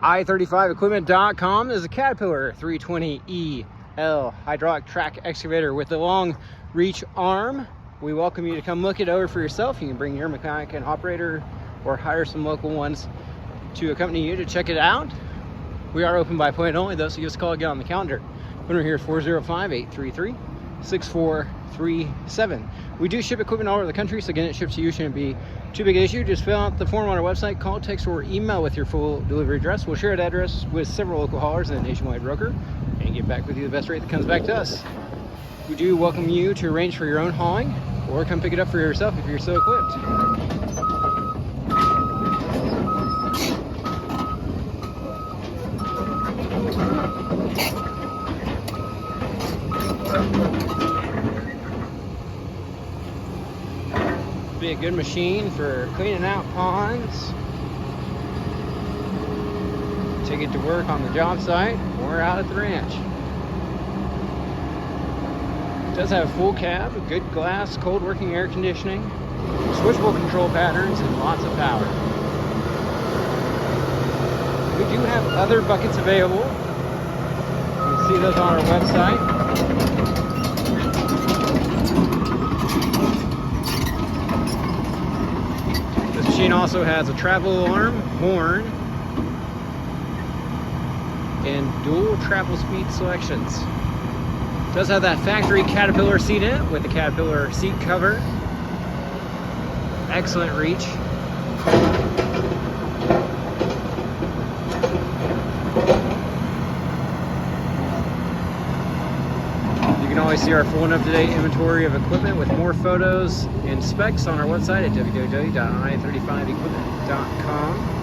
i35equipment.com. This is a Caterpillar 320EL hydraulic track excavator with a long reach arm. We welcome you to come look it over for yourself. You can bring your mechanic and operator or hire some local ones to accompany you to check it out. We are open by appointment only though, so give us a call, get on the calendar. Phone number here is 405-833-6437. We do ship equipment all over the country, so getting it shipped to you shouldn't be too big an issue. Just fill out the form on our website, call, text, or email with your full delivery address. We'll share that address with several local haulers and a nationwide broker and get back with you the best rate that comes back to us. We do welcome you to arrange for your own hauling or come pick it up for yourself if you're so equipped. Be a good machine for cleaning out ponds. Take it to work on the job site or out at the ranch. It does have a full cab, good glass, cold working air conditioning, switchable control patterns, and lots of power. We do have other buckets available. You can see those on our website. This machine also has a travel alarm, horn, and dual travel speed selections. It does have that factory Caterpillar seat in it with the Caterpillar seat cover. Excellent reach. You can always see our full and up-to-date inventory of equipment with more photos and specs on our website at www.i35equipment.com.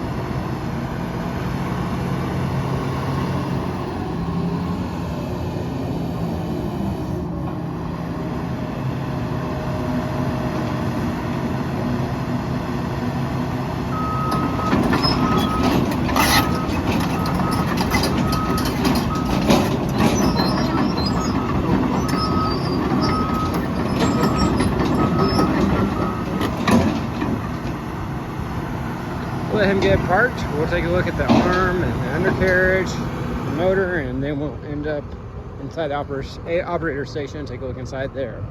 Let him get parked. We'll take a look at the arm and the undercarriage, the motor, and then we'll end up inside the operator station and take a look inside there.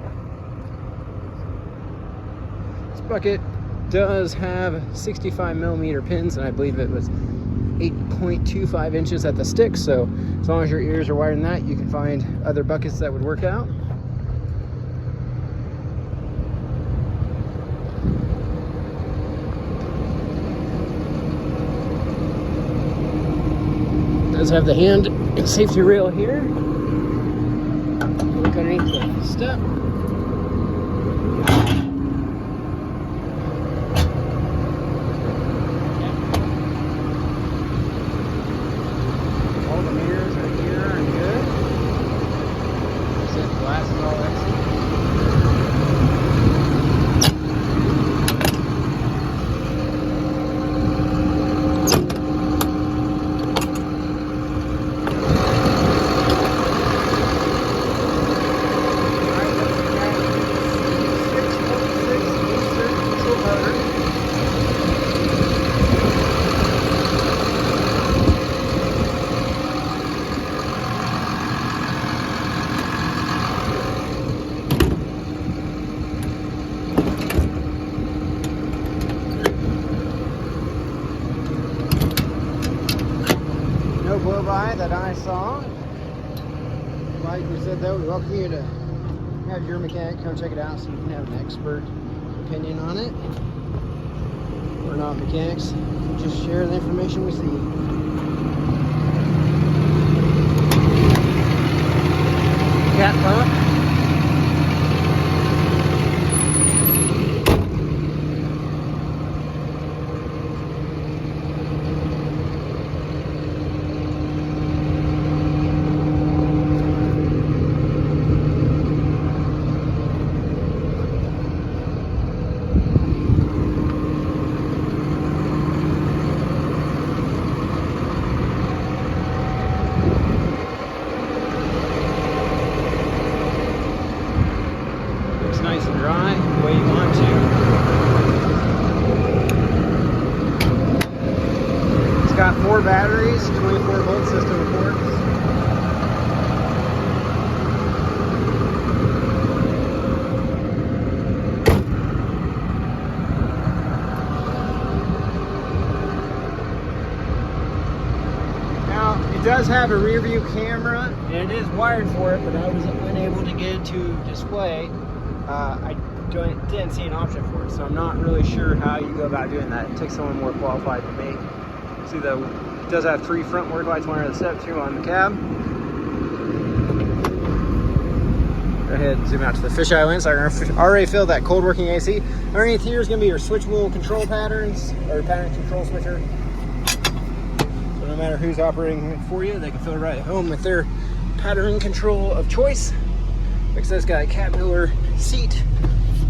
This bucket does have 65mm pins, and I believe it was 8.25 inches at the stick, so as long as your ears are wider than that, you can find other buckets that would work out. Does have the hand safety rail here. Look underneath the step. All the mirrors are here and good. Set the glasses all excellent. No blow by that I saw. Like we said though, we welcome you to have your mechanic come check it out so you can have an expert opinion on it. We're not mechanics, we just share the information we see. Cat pump. got 4 batteries, 24 volt system ports. Now, it does have a rear view camera, and it is wired for it, but I was unable to get it to display. I didn't see an option for it, so I'm not really sure how you go about doing that. It takes someone more qualified than me. See, it does have 3 front word lights, 1 under the step, 2 on the cab. Go ahead and zoom out to the fisheye lens. I already filled that cold working AC. Underneath here is going to be your switchable control patterns, or pattern control switcher. So no matter who's operating it for you, they can feel right at home with their pattern control of choice. Like I said, it's got a cat pillar seat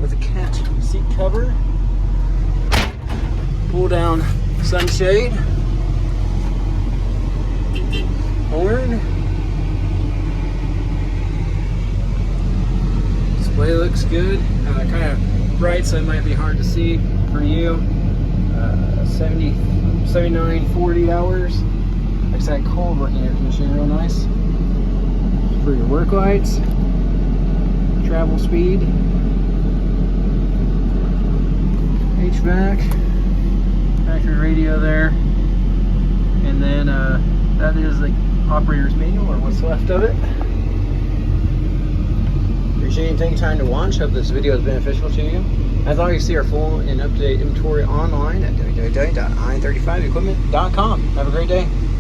with a cat seat cover. Pull down sunshade. Horn. Display looks good. Kind of bright, so it might be hard to see for you. 79-40 hours. Like I said, cold working air conditioning, real nice. For your work lights. Travel speed. HVAC. Factory radio there. And then that is the operator's manual, or what's left of it. Appreciate you taking time to watch. Hope this video is beneficial to you. As always, you see our full and up-to-date inventory online at www.i35equipment.com. Have a great day.